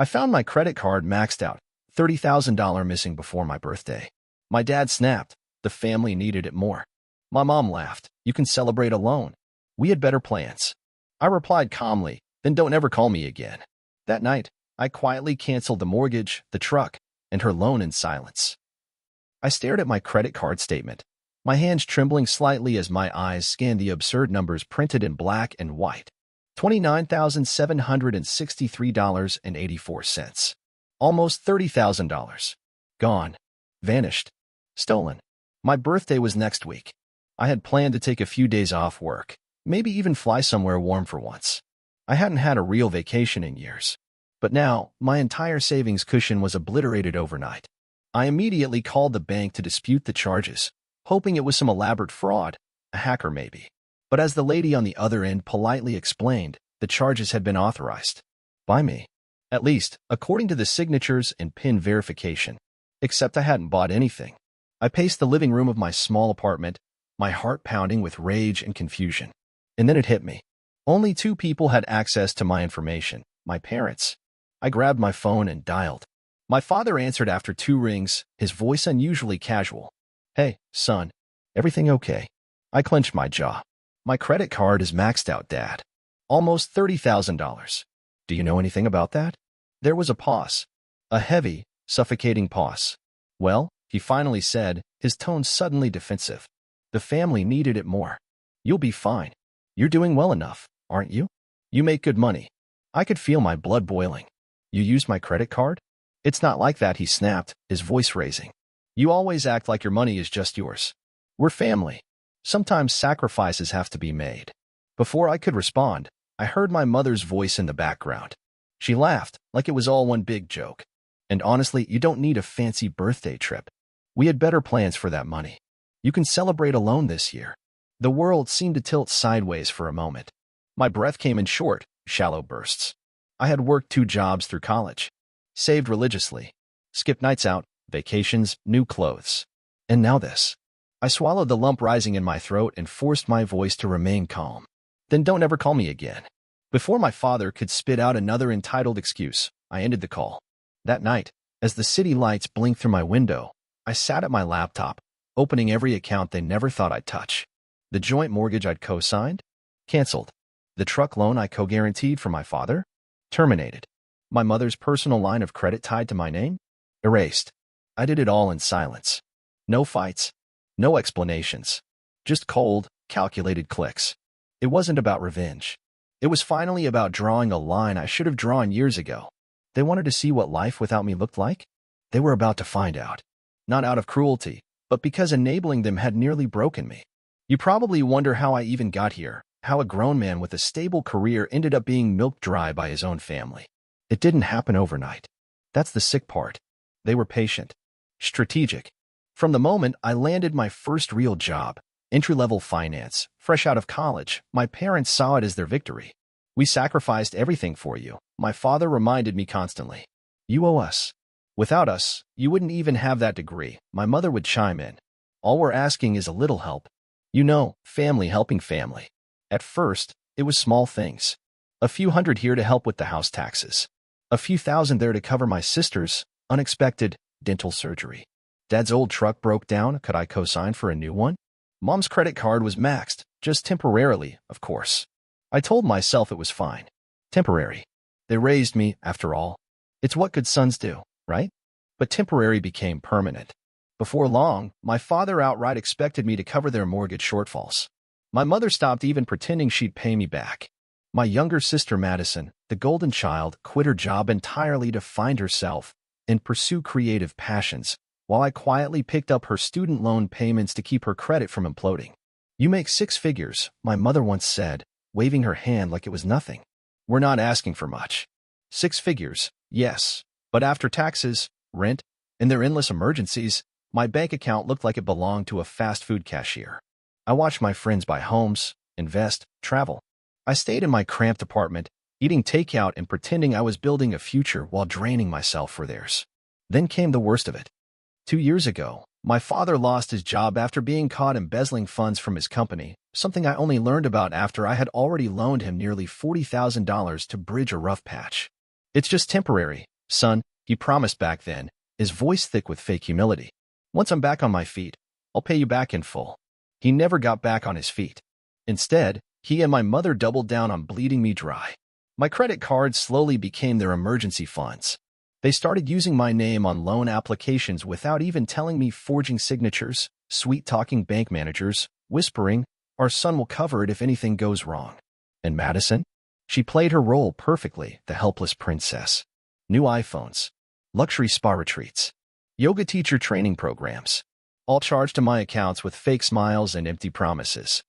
I found my credit card maxed out, $30,000 missing before my birthday. My dad snapped. The family needed it more. My mom laughed. You can celebrate alone. We had better plans. I replied calmly, then don't ever call me again. That night, I quietly canceled the mortgage, the truck, and her loan in silence. I stared at my credit card statement, my hands trembling slightly as my eyes scanned the absurd numbers printed in black and white. $29,763.84. Almost $30,000. Gone. Vanished. Stolen. My birthday was next week. I had planned to take a few days off work, maybe even fly somewhere warm for once. I hadn't had a real vacation in years. But now, my entire savings cushion was obliterated overnight. I immediately called the bank to dispute the charges, hoping it was some elaborate fraud, a hacker maybe. But as the lady on the other end politely explained, the charges had been authorized. By me. At least, according to the signatures and PIN verification. Except I hadn't bought anything. I paced the living room of my small apartment, my heart pounding with rage and confusion. And then it hit me. Only 2 people had access to my information, my parents. I grabbed my phone and dialed. My father answered after 2 rings, his voice unusually casual. Hey, son. Everything okay? I clenched my jaw. My credit card is maxed out, Dad. Almost $30,000. Do you know anything about that? There was a pause. A heavy, suffocating pause. Well, he finally said, his tone suddenly defensive. The family needed it more. You'll be fine. You're doing well enough, aren't you? You make good money. I could feel my blood boiling. You used my credit card? It's not like that, he snapped, his voice raising. You always act like your money is just yours. We're family. Sometimes sacrifices have to be made. Before I could respond, I heard my mother's voice in the background. She laughed, like it was all one big joke. And honestly, you don't need a fancy birthday trip. We had better plans for that money. You can celebrate alone this year. The world seemed to tilt sideways for a moment. My breath came in short, shallow bursts. I had worked 2 jobs through college. Saved religiously. Skipped nights out, vacations, new clothes. And now this. I swallowed the lump rising in my throat and forced my voice to remain calm. Then don't ever call me again. Before my father could spit out another entitled excuse, I ended the call. That night, as the city lights blinked through my window, I sat at my laptop, opening every account they never thought I'd touch. The joint mortgage I'd co-signed? Canceled. The truck loan I co-guaranteed for my father? Terminated. My mother's personal line of credit tied to my name? Erased. I did it all in silence. No fights. No explanations. Just cold, calculated clicks. It wasn't about revenge. It was finally about drawing a line I should have drawn years ago. They wanted to see what life without me looked like? They were about to find out. Not out of cruelty, but because enabling them had nearly broken me. You probably wonder how I even got here, how a grown man with a stable career ended up being milked dry by his own family. It didn't happen overnight. That's the sick part. They were patient. Strategic. From the moment I landed my first real job, entry-level finance, fresh out of college, my parents saw it as their victory. We sacrificed everything for you, my father reminded me constantly. You owe us. Without us, you wouldn't even have that degree, my mother would chime in. All we're asking is a little help. You know, family helping family. At first, it was small things. A few hundred here to help with the house taxes. A few thousand there to cover my sister's unexpected dental surgery. Dad's old truck broke down, could I co-sign for a new one? Mom's credit card was maxed, just temporarily, of course. I told myself it was fine. Temporary. They raised me, after all. It's what good sons do, right? But temporary became permanent. Before long, my father outright expected me to cover their mortgage shortfalls. My mother stopped even pretending she'd pay me back. My younger sister Madison, the golden child, quit her job entirely to find herself and pursue creative passions, while I quietly picked up her student loan payments to keep her credit from imploding. You make 6 figures, my mother once said, waving her hand like it was nothing. We're not asking for much. 6 figures, yes, but after taxes, rent, and their endless emergencies, my bank account looked like it belonged to a fast food cashier. I watched my friends buy homes, invest, travel. I stayed in my cramped apartment, eating takeout and pretending I was building a future while draining myself for theirs. Then came the worst of it. 2 years ago, my father lost his job after being caught embezzling funds from his company, something I only learned about after I had already loaned him nearly $40,000 to bridge a rough patch. It's just temporary, Son, he promised back then, his voice thick with fake humility. Once I'm back on my feet, I'll pay you back in full. He never got back on his feet. Instead, he and my mother doubled down on bleeding me dry. My credit cards slowly became their emergency funds. They started using my name on loan applications without even telling me, forging signatures, sweet-talking bank managers, whispering, "Our son will cover it if anything goes wrong." And Madison? She played her role perfectly, the helpless princess. New iPhones, luxury spa retreats, yoga teacher training programs, all charged to my accounts with fake smiles and empty promises.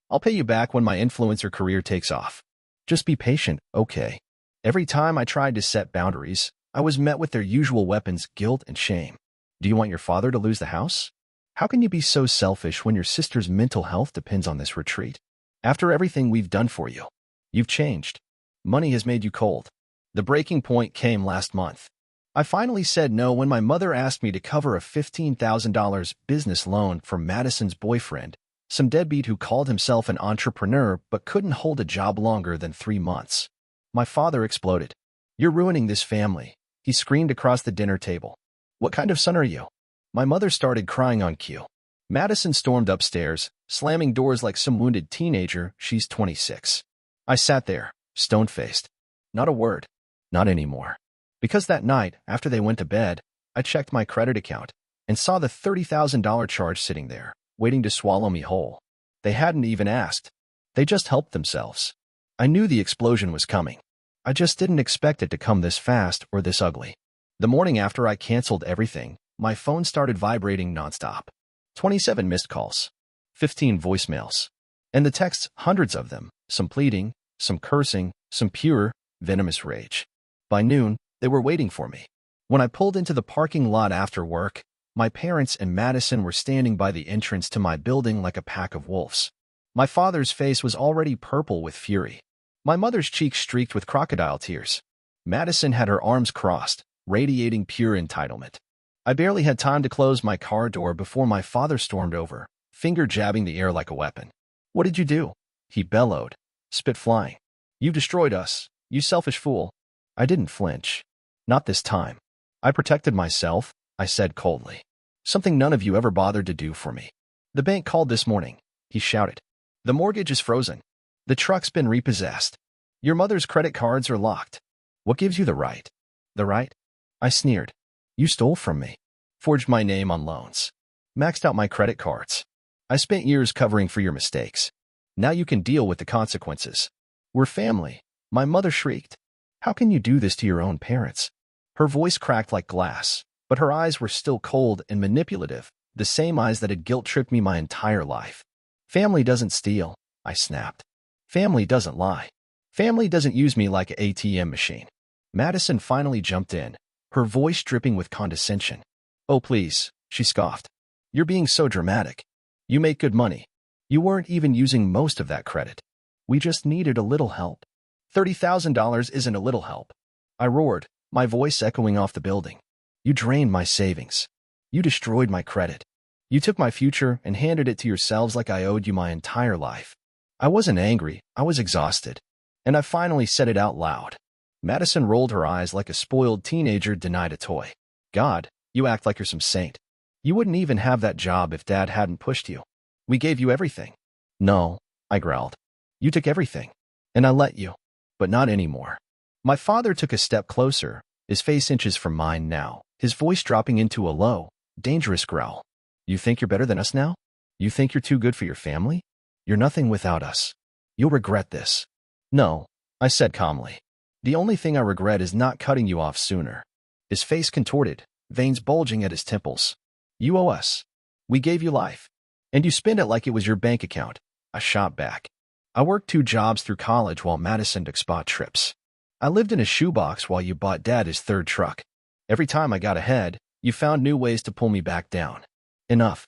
"I'll pay you back when my influencer career takes off. Just be patient, okay?" Every time I tried to set boundaries, I was met with their usual weapons, guilt and shame. "Do you want your father to lose the house? How can you be so selfish when your sister's mental health depends on this retreat? After everything we've done for you, you've changed. Money has made you cold." The breaking point came last month. I finally said no when my mother asked me to cover a $15,000 business loan for Madison's boyfriend, some deadbeat who called himself an entrepreneur but couldn't hold a job longer than 3 months. My father exploded. "You're ruining this family," he screamed across the dinner table. "What kind of son are you?" My mother started crying on cue. Madison stormed upstairs, slamming doors like some wounded teenager. She's 26. I sat there, stone-faced. Not a word. Not anymore. Because that night, after they went to bed, I checked my credit account and saw the $30,000 charge sitting there, waiting to swallow me whole. They hadn't even asked. They just helped themselves. I knew the explosion was coming. I just didn't expect it to come this fast or this ugly. The morning after I canceled everything, my phone started vibrating nonstop. 27 missed calls, 15 voicemails, and the texts, hundreds of them, some pleading, some cursing, some pure, venomous rage. By noon, they were waiting for me. When I pulled into the parking lot after work, my parents and Madison were standing by the entrance to my building like a pack of wolves. My father's face was already purple with fury. My mother's cheeks streaked with crocodile tears. Madison had her arms crossed, radiating pure entitlement. I barely had time to close my car door before my father stormed over, finger jabbing the air like a weapon. "What did you do?" he bellowed, spit flying. "You've destroyed us, you selfish fool." I didn't flinch. Not this time. "I protected myself," I said coldly. "Something none of you ever bothered to do for me." "The bank called this morning," he shouted. "The mortgage is frozen. The truck's been repossessed. Your mother's credit cards are locked. What gives you the right?" "The right?" I sneered. "You stole from me, forged my name on loans, maxed out my credit cards. I spent years covering for your mistakes. Now you can deal with the consequences. We're family," my mother shrieked. "How can you do this to your own parents?" Her voice cracked like glass, but her eyes were still cold and manipulative, the same eyes that had guilt-tripped me my entire life. "Family doesn't steal," I snapped. "Family doesn't lie. Family doesn't use me like an ATM machine." Madison finally jumped in, her voice dripping with condescension. "Oh, please," she scoffed. "You're being so dramatic. You make good money. You weren't even using most of that credit. We just needed a little help." $30,000 isn't a little help," I roared, my voice echoing off the building. "You drained my savings. You destroyed my credit. You took my future and handed it to yourselves like I owed you my entire life." I wasn't angry, I was exhausted. And I finally said it out loud. Madison rolled her eyes like a spoiled teenager denied a toy. "God, you act like you're some saint. You wouldn't even have that job if Dad hadn't pushed you. We gave you everything." "No," I growled. "You took everything. And I let you. But not anymore." My father took a step closer, his face inches from mine now, his voice dropping into a low, dangerous growl. "You think you're better than us now? You think you're too good for your family? You're nothing without us. You'll regret this." "No," I said calmly. "The only thing I regret is not cutting you off sooner." His face contorted, veins bulging at his temples. "You owe us. We gave you life. And you spend it like it was your bank account." I shot back. "I worked 2 jobs through college while Madison took spot trips. I lived in a shoebox while you bought Dad his 3rd truck. Every time I got ahead, you found new ways to pull me back down. Enough."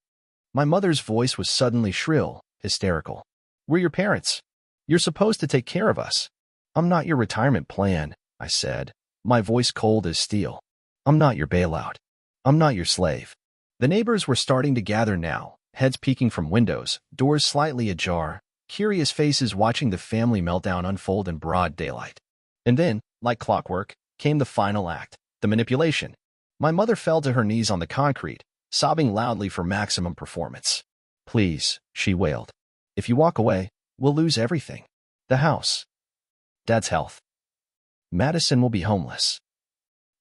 My mother's voice was suddenly shrill, hysterical. "We're your parents. You're supposed to take care of us." "I'm not your retirement plan," I said, my voice cold as steel. "I'm not your bailout. I'm not your slave." The neighbors were starting to gather now, heads peeking from windows, doors slightly ajar, curious faces watching the family meltdown unfold in broad daylight. And then, like clockwork, came the final act, the manipulation. My mother fell to her knees on the concrete, sobbing loudly for maximum performance. "Please," she wailed. "If you walk away, we'll lose everything. The house. Dad's health. Madison will be homeless."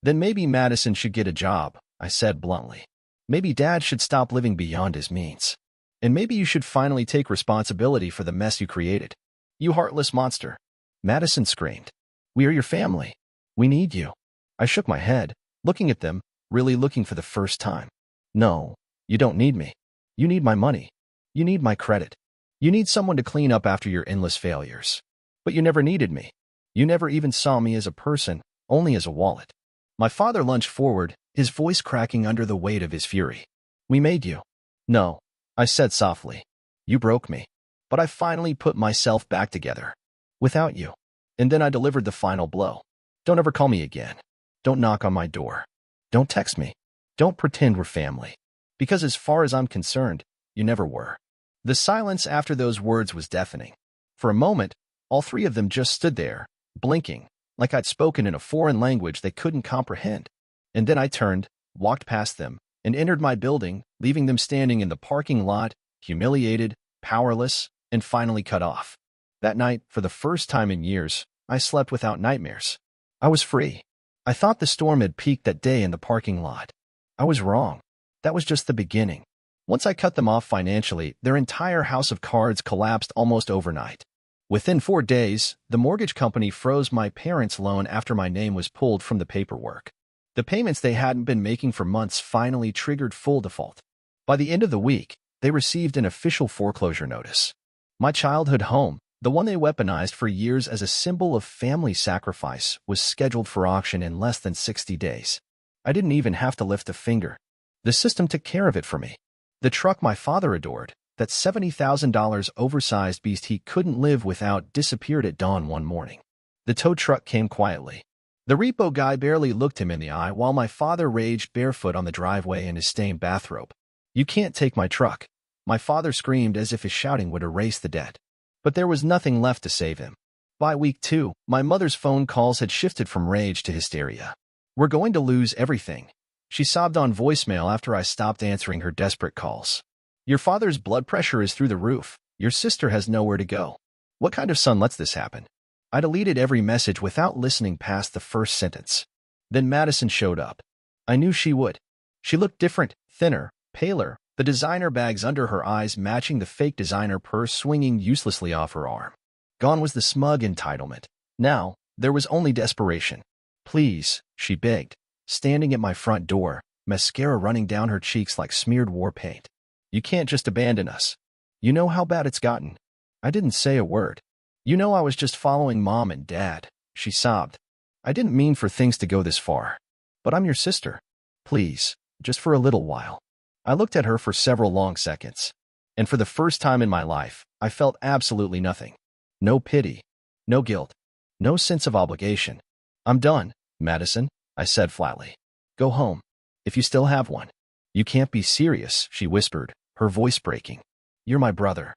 "Then maybe Madison should get a job," I said bluntly. "Maybe Dad should stop living beyond his means. And maybe you should finally take responsibility for the mess you created. You heartless monster." Madison screamed. "We are your family. We need you." I shook my head, looking at them, really looking for the first time. "No, you don't need me. You need my money. You need my credit. You need someone to clean up after your endless failures. But you never needed me. You never even saw me as a person, only as a wallet." My father lunged forward, his voice cracking under the weight of his fury. "We made you." "No," I said softly. "You broke me. But I finally put myself back together. Without you." And then I delivered the final blow. "Don't ever call me again. Don't knock on my door. Don't text me. Don't pretend we're family. Because as far as I'm concerned, you never were." The silence after those words was deafening. For a moment, all three of them just stood there, blinking, like I'd spoken in a foreign language they couldn't comprehend. And then I turned, walked past them, and entered my building, leaving them standing in the parking lot, humiliated, powerless, and finally cut off. That night, for the first time in years, I slept without nightmares. I was free. I thought the storm had peaked that day in the parking lot. I was wrong. That was just the beginning. Once I cut them off financially, their entire house of cards collapsed almost overnight. Within 4 days, the mortgage company froze my parents' loan after my name was pulled from the paperwork. The payments they hadn't been making for months finally triggered full default. By the end of the week, they received an official foreclosure notice. My childhood home, the one they weaponized for years as a symbol of family sacrifice, was scheduled for auction in less than 60 days. I didn't even have to lift a finger. The system took care of it for me. The truck my father adored, that $70,000 oversized beast he couldn't live without, disappeared at dawn one morning. The tow truck came quietly. The repo guy barely looked him in the eye while my father raged barefoot on the driveway in his stained bathrobe. "You can't take my truck," my father screamed as if his shouting would erase the debt. But there was nothing left to save him. By week 2, my mother's phone calls had shifted from rage to hysteria. "We're going to lose everything," she sobbed on voicemail after I stopped answering her desperate calls. "Your father's blood pressure is through the roof. Your sister has nowhere to go. What kind of son lets this happen?" I deleted every message without listening past the first sentence. Then Madison showed up. I knew she would. She looked different, thinner, paler, the designer bags under her eyes matching the fake designer purse swinging uselessly off her arm. Gone was the smug entitlement. Now, there was only desperation. "Please," she begged, standing at my front door, mascara running down her cheeks like smeared war paint. "You can't just abandon us. You know how bad it's gotten." I didn't say a word. "You know I was just following Mom and Dad," she sobbed. "I didn't mean for things to go this far. But I'm your sister. Please, just for a little while." I looked at her for several long seconds. And for the first time in my life, I felt absolutely nothing. No pity. No guilt. No sense of obligation. "I'm done, Madison," I said flatly. "Go home. If you still have one." "You can't be serious," she whispered, her voice breaking. "You're my brother."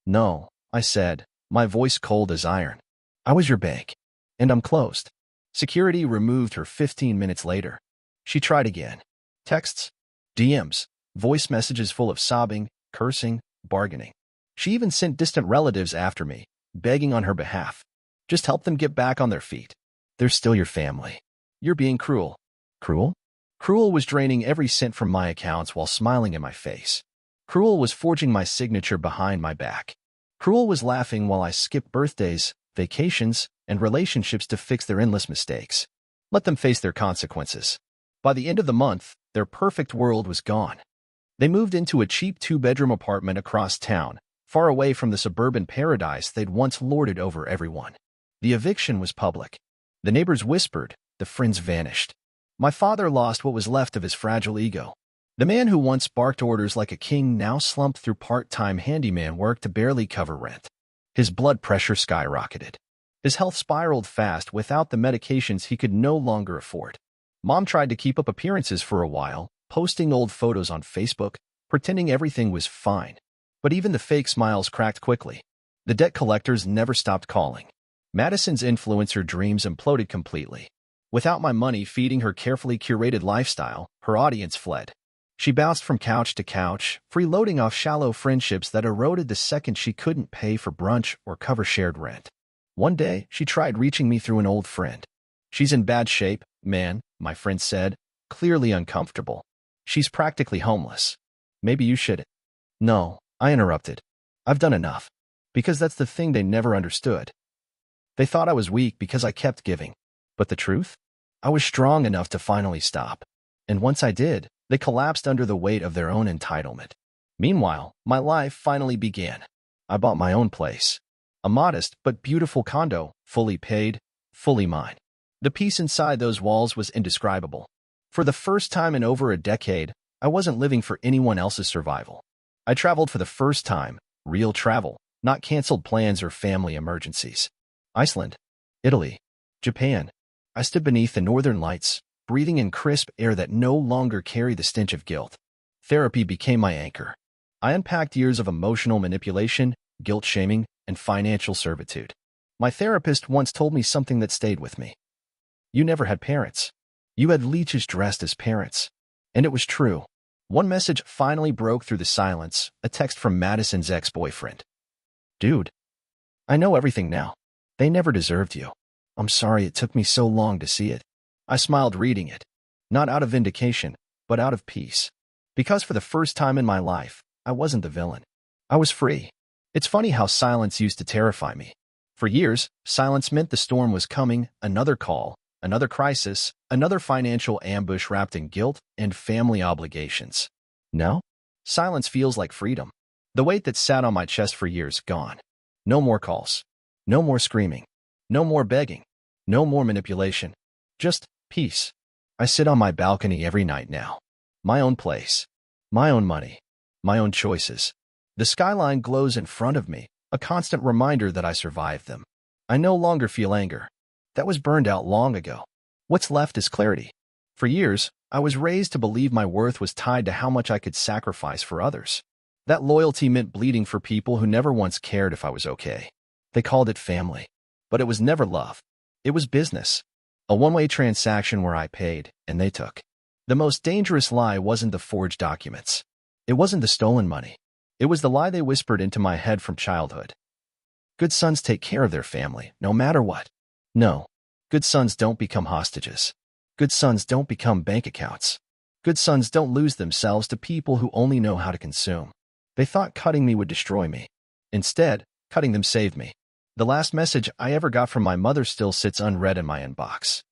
"No," I said, my voice cold as iron. "I was your bank. And I'm closed." Security removed her 15 minutes later. She tried again. Texts, DMs, voice messages full of sobbing, cursing, bargaining. She even sent distant relatives after me, begging on her behalf. "Just help them get back on their feet. They're still your family. You're being cruel." Cruel? Cruel was draining every cent from my accounts while smiling in my face. Cruel was forging my signature behind my back. Cruel was laughing while I skipped birthdays, vacations, and relationships to fix their endless mistakes. Let them face their consequences. By the end of the month, their perfect world was gone. They moved into a cheap 2-bedroom apartment across town, far away from the suburban paradise they'd once lorded over everyone. The eviction was public. The neighbors whispered, the friends vanished. My father lost what was left of his fragile ego. The man who once barked orders like a king now slumped through part-time handyman work to barely cover rent. His blood pressure skyrocketed. His health spiraled fast without the medications he could no longer afford. Mom tried to keep up appearances for a while, posting old photos on Facebook, pretending everything was fine. But even the fake smiles cracked quickly. The debt collectors never stopped calling. Madison's influencer dreams imploded completely. Without my money feeding her carefully curated lifestyle, her audience fled. She bounced from couch to couch, freeloading off shallow friendships that eroded the second she couldn't pay for brunch or cover shared rent. One day, she tried reaching me through an old friend. "She's in bad shape, man," my friend said, clearly uncomfortable. "She's practically homeless. Maybe you should—" "No," I interrupted. "I've done enough." Because that's the thing they never understood. They thought I was weak because I kept giving. But the truth? I was strong enough to finally stop. And once I did, they collapsed under the weight of their own entitlement. Meanwhile, my life finally began. I bought my own place. A modest but beautiful condo, fully paid, fully mine. The peace inside those walls was indescribable. For the first time in over a decade, I wasn't living for anyone else's survival. I traveled for the first time, real travel, not canceled plans or family emergencies. Iceland, Italy, Japan. I stood beneath the northern lights, breathing in crisp air that no longer carried the stench of guilt. Therapy became my anchor. I unpacked years of emotional manipulation, guilt-shaming, and financial servitude. My therapist once told me something that stayed with me. "You never had parents. You had leeches dressed as parents." And it was true. One message finally broke through the silence, a text from Madison's ex-boyfriend. "Dude, I know everything now. They never deserved you. I'm sorry it took me so long to see it." I smiled reading it, not out of vindication, but out of peace. Because for the first time in my life, I wasn't the villain. I was free. It's funny how silence used to terrify me. For years, silence meant the storm was coming, another call, another crisis, another financial ambush wrapped in guilt and family obligations. Now, silence feels like freedom. The weight that sat on my chest for years, gone. No more calls. No more screaming. No more begging. No more manipulation. Just peace. I sit on my balcony every night now. My own place. My own money. My own choices. The skyline glows in front of me, a constant reminder that I survived them. I no longer feel anger. That was burned out long ago. What's left is clarity. For years, I was raised to believe my worth was tied to how much I could sacrifice for others. That loyalty meant bleeding for people who never once cared if I was okay. They called it family. But it was never love. It was business. A one-way transaction where I paid, and they took. The most dangerous lie wasn't the forged documents. It wasn't the stolen money. It was the lie they whispered into my head from childhood. Good sons take care of their family, no matter what. No. Good sons don't become hostages. Good sons don't become bank accounts. Good sons don't lose themselves to people who only know how to consume. They thought cutting me would destroy me. Instead, cutting them saved me. The last message I ever got from my mother still sits unread in my inbox.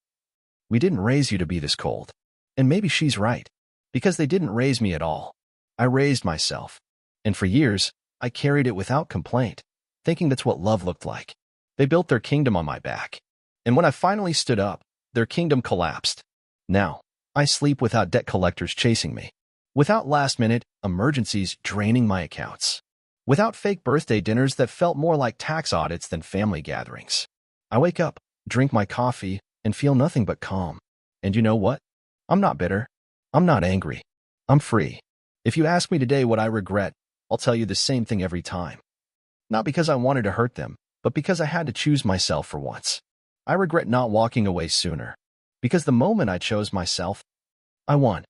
"We didn't raise you to be this cold." And maybe she's right. Because they didn't raise me at all. I raised myself. And for years, I carried it without complaint, thinking that's what love looked like. They built their kingdom on my back. And when I finally stood up, their kingdom collapsed. Now, I sleep without debt collectors chasing me. Without last-minute emergencies draining my accounts. Without fake birthday dinners that felt more like tax audits than family gatherings. I wake up, drink my coffee, and feel nothing but calm. And you know what? I'm not bitter. I'm not angry. I'm free. If you ask me today what I regret, I'll tell you the same thing every time. Not because I wanted to hurt them, but because I had to choose myself for once. I regret not walking away sooner. Because the moment I chose myself, I won.